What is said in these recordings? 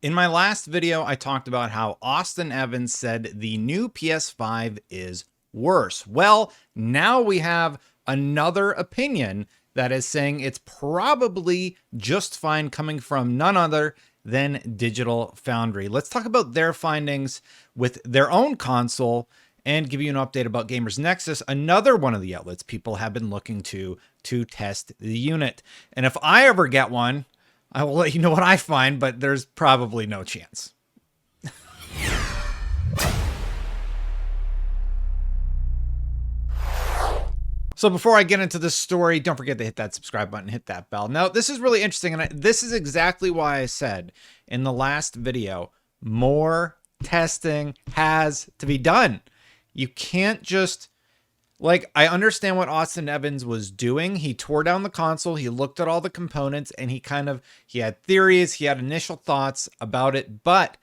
In my last video, I talked about how Austin Evans said the new PS5 is worse. Well, now we have another opinion that is saying it's probably just fine, coming from none other than Digital Foundry. Let's talk about their findings with their own console and give you an update about Gamers Nexus, another one of the outlets people have been looking to test the unit. And if I ever get one, I will let you know what I find, but there's probably no chance. So before I get into this story, don't forget to hit that subscribe button, hit that bell. Now, this is really interesting, and this is exactly why I said in the last video, more testing has to be done. You can't just... Like, I understand what Austin Evans was doing. He tore down the console, he looked at all the components, and he had theories, he had initial thoughts about it, but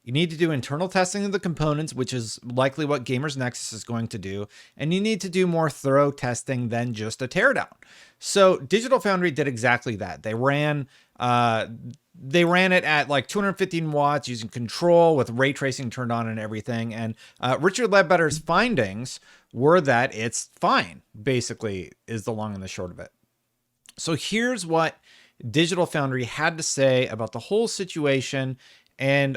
you need to do internal testing of the components, which is likely what Gamers Nexus is going to do, and you need to do more thorough testing than just a teardown. So Digital Foundry did exactly that. They ran it at like 215 watts using control with ray tracing turned on and everything. And Richard Ledbetter's findings were that it's fine, basically, is the long and the short of it. So here's what Digital Foundry had to say about the whole situation. And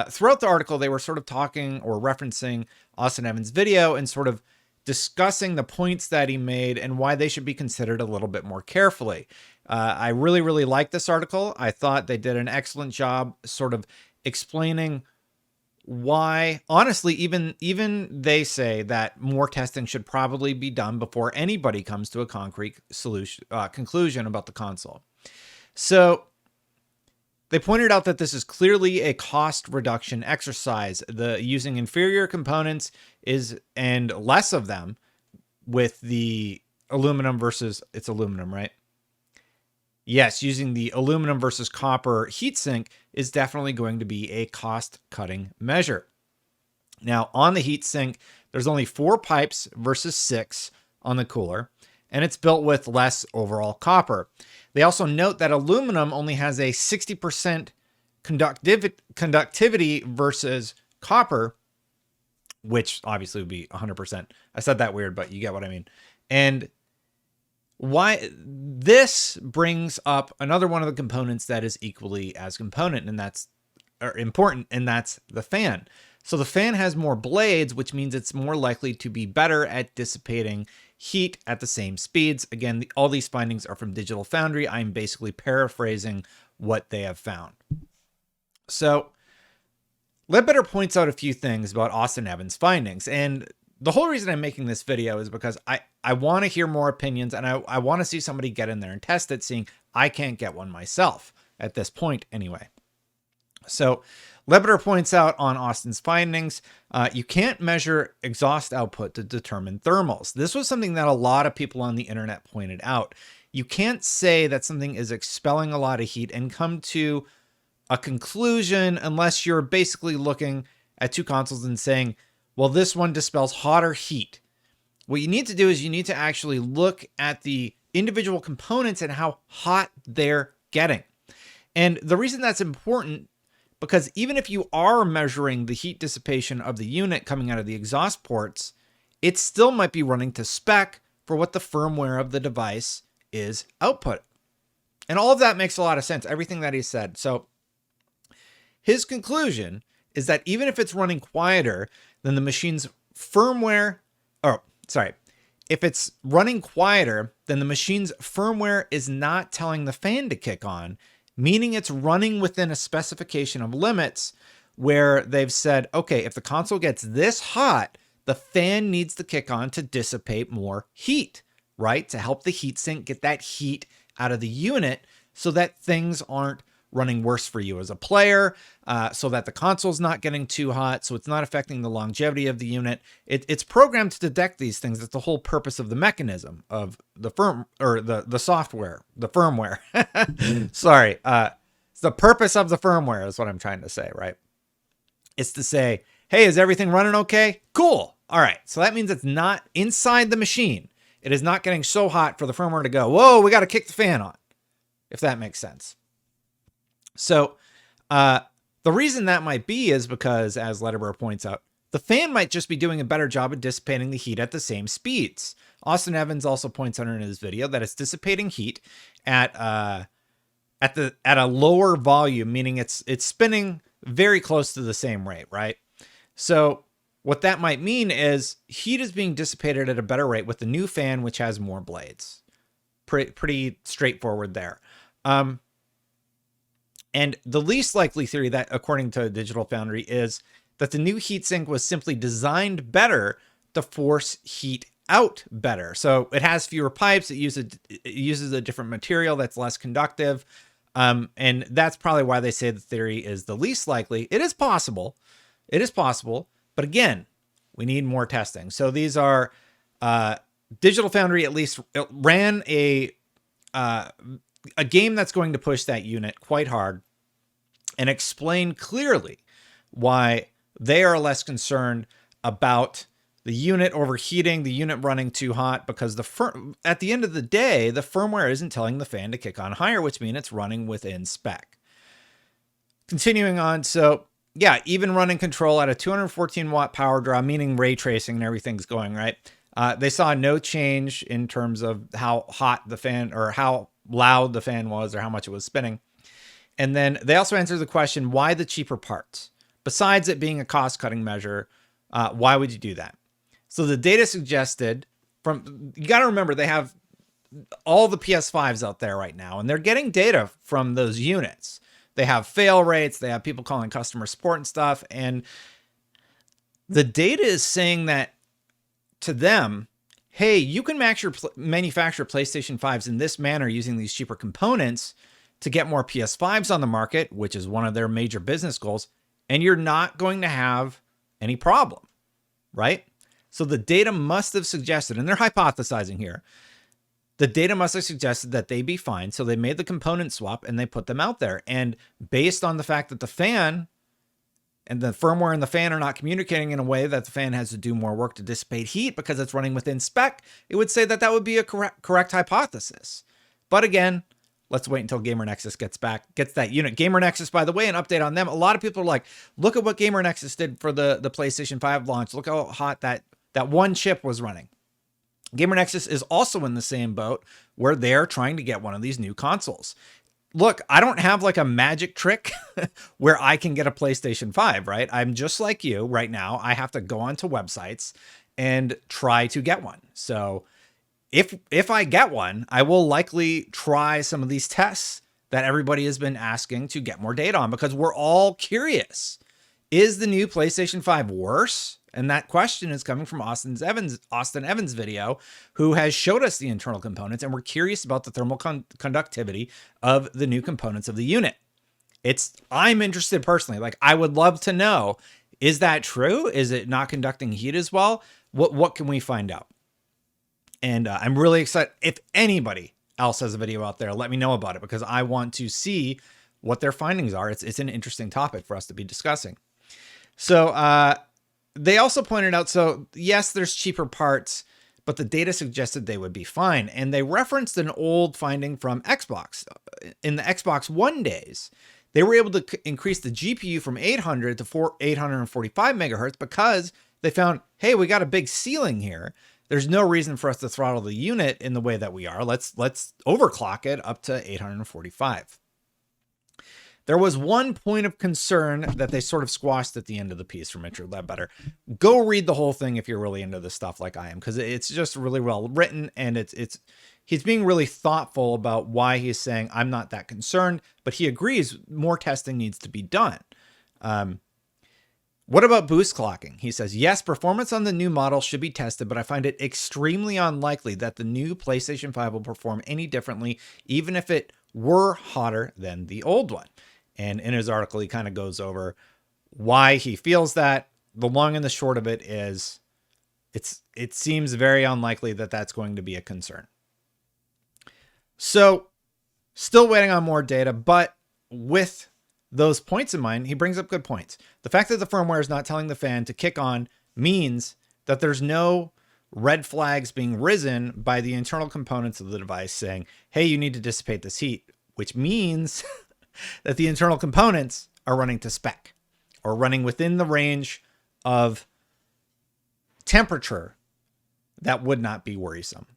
throughout the article, they were sort of talking or referencing Austin Evans' video and sort of discussing the points that he made and why they should be considered a little bit more carefully. I really, really liked this article. I thought they did an excellent job sort of explaining why, honestly, even they say that more testing should probably be done before anybody comes to a concrete conclusion about the console. So they pointed out that this is clearly a cost reduction exercise. The using inferior components and less of them with the aluminum versus, it's aluminum, right? Yes, using the aluminum versus copper heatsink is definitely going to be a cost-cutting measure. Now, on the heatsink, there's only 4 pipes versus 6 on the cooler, and it's built with less overall copper. They also note that aluminum only has a 60% conductivity versus copper, which obviously would be 100%. I said that weird, but you get what I mean. And why this brings up another one of the components that is equally as important, and that's the fan. So the fan has more blades, which means it's more likely to be better at dissipating heat at the same speeds. Again, all these findings are from Digital Foundry. I'm basically paraphrasing what they have found. So Ledbetter points out a few things about Austin Evans' findings, and the whole reason I'm making this video is because I want to hear more opinions, and I want to see somebody get in there and test it, seeing I can't get one myself at this point anyway. So Ledbetter points out on Austin's findings, you can't measure exhaust output to determine thermals. This was something that a lot of people on the internet pointed out. You can't say that something is expelling a lot of heat and come to a conclusion unless you're basically looking at two consoles and saying, well, this one dispels hot or heat. What you need to do is you need to actually look at the individual components and how hot they're getting. And the reason that's important, because even if you are measuring the heat dissipation of the unit coming out of the exhaust ports, it still might be running to spec for what the firmware of the device is output. And all of that makes a lot of sense, everything that he said. So his conclusion is that even if it's running quieter than the machine's firmware, if it's running quieter, then the machine's firmware is not telling the fan to kick on, meaning it's running within a specification of limits where they've said, okay, if the console gets this hot, the fan needs to kick on to dissipate more heat, right? To help the heatsink get that heat out of the unit so that things aren't running worse for you as a player, so that the console's not getting too hot, so it's not affecting the longevity of the unit. It's programmed to detect these things. That's the whole purpose of the mechanism of the the software, the firmware. Sorry, it's the purpose of the firmware is what I'm trying to say, right? It's to say, hey, is everything running okay? Cool. All right, so that means it's not inside the machine. It is not getting so hot for the firmware to go, whoa, we got to kick the fan on, if that makes sense. So The reason that might be is because, as Letterber points out, the fan might just be doing a better job of dissipating the heat at the same speeds. Austin Evans also points out in his video that it's dissipating heat at a lower volume, meaning it's spinning very close to the same rate, right? So what that might mean is heat is being dissipated at a better rate with the new fan, which has more blades. Pretty straightforward there. And the least likely theory that, according to Digital Foundry, is that the new heatsink was simply designed better to force heat out better. So it has fewer pipes. It uses a different material that's less conductive. And that's probably why they say the theory is the least likely. It is possible. It is possible. But again, we need more testing. So these are Digital Foundry at least ran a game that's going to push that unit quite hard and explain clearly why they are less concerned about the unit overheating, the unit running too hot, because at the end of the day, the firmware isn't telling the fan to kick on higher, which means it's running within spec. Continuing on, so yeah, even running control at a 214 watt power draw, meaning ray tracing and everything's going right. They saw no change in terms of how hot the fan or how loud the fan was or how much it was spinning. And then they also answered the question, why the cheaper parts? Besides it being a cost-cutting measure, why would you do that? So the data suggested you got to remember, they have all the PS5s out there right now, and they're getting data from those units. They have fail rates. They have people calling customer support and stuff. And the data is saying that to them, hey, you can manufacture PlayStation 5s in this manner using these cheaper components to get more PS5s on the market, which is one of their major business goals, and you're not going to have any problem, right? So the data must have suggested, and they're hypothesizing here, the data must have suggested that they be fine. So they made the component swap and they put them out there. And based on the fact that the fan and the firmware and the fan are not communicating in a way that the fan has to do more work to dissipate heat because it's running within spec, it would say that that would be a correct hypothesis. But again, let's wait until GamerNexus gets that unit. GamerNexus, by the way, an update on them. A lot of people are like, look at what GamerNexus did for the PlayStation 5 launch. Look how hot that one chip was running. GamerNexus is also in the same boat where they're trying to get one of these new consoles. Look, I don't have like a magic trick where I can get a PlayStation 5, right? I'm just like you right now. I have to go onto websites and try to get one. So if I get one, I will likely try some of these tests that everybody has been asking to get more data on, because we're all curious. Is the new PlayStation 5 worse? And that question is coming from Austin Evans' video, who has showed us the internal components, and we're curious about the thermal conductivity of the new components of the unit. I'm interested personally. Like, I would love to know, is that true? Is it not conducting heat as well? What can we find out? And I'm really excited. If anybody else has a video out there, let me know about it, because I want to see what their findings are. It's an interesting topic for us to be discussing. So they also pointed out, so yes, there's cheaper parts, but the data suggested they would be fine. And they referenced an old finding from Xbox. In the Xbox One days, they were able to increase the GPU from 800 to 845 megahertz because they found, hey, we got a big ceiling here. There's no reason for us to throttle the unit in the way that we are. Let's overclock it up to 845. There was one point of concern that they sort of squashed at the end of the piece from Richard Ledbetter. Go read the whole thing if you're really into this stuff like I am, because it's just really well written, and he's being really thoughtful about why he's saying I'm not that concerned, but he agrees more testing needs to be done. What about boost clocking? He says, yes, performance on the new model should be tested, but I find it extremely unlikely that the new PlayStation 5 will perform any differently, even if it were hotter than the old one. And in his article, he kind of goes over why he feels that. The long and the short of it is it seems very unlikely that that's going to be a concern. So still waiting on more data, but with those points in mind, he brings up good points. The fact that the firmware is not telling the fan to kick on means that there's no red flags being risen by the internal components of the device saying, hey, you need to dissipate this heat, which means that the internal components are running to spec or running within the range of temperature that would not be worrisome.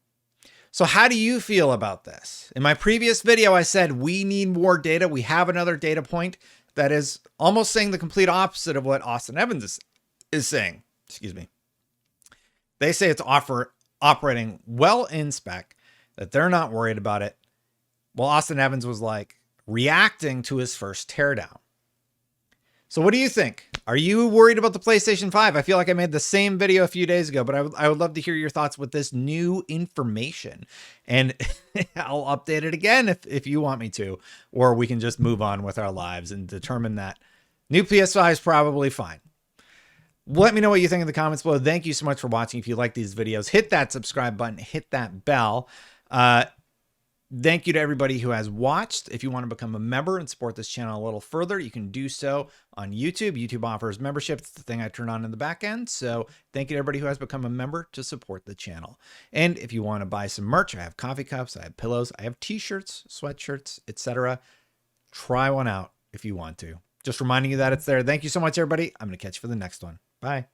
So how do you feel about this? In my previous video, I said we need more data. We have another data point that is almost saying the complete opposite of what Austin Evans is saying. Excuse me. They say it's operating well in spec, that they're not worried about it. Well, Austin Evans was like reacting to his first teardown. So what do you think? Are you worried about the PlayStation 5? I feel like I made the same video a few days ago, but I would love to hear your thoughts with this new information. And I'll update it again if you want me to, or we can just move on with our lives and determine that new PS5 is probably fine. Let me know what you think in the comments below. Thank you so much for watching. If you like these videos, hit that subscribe button, hit that bell. Thank you to everybody who has watched. If you want to become a member and support this channel a little further, you can do so on YouTube. YouTube offers membership. It's the thing I turn on in the back end. So thank you to everybody who has become a member to support the channel. And if you want to buy some merch, I have coffee cups, I have pillows, I have t-shirts, sweatshirts, etc. Try one out if you want to. Just reminding you that it's there. Thank you so much, everybody. I'm going to catch you for the next one. Bye.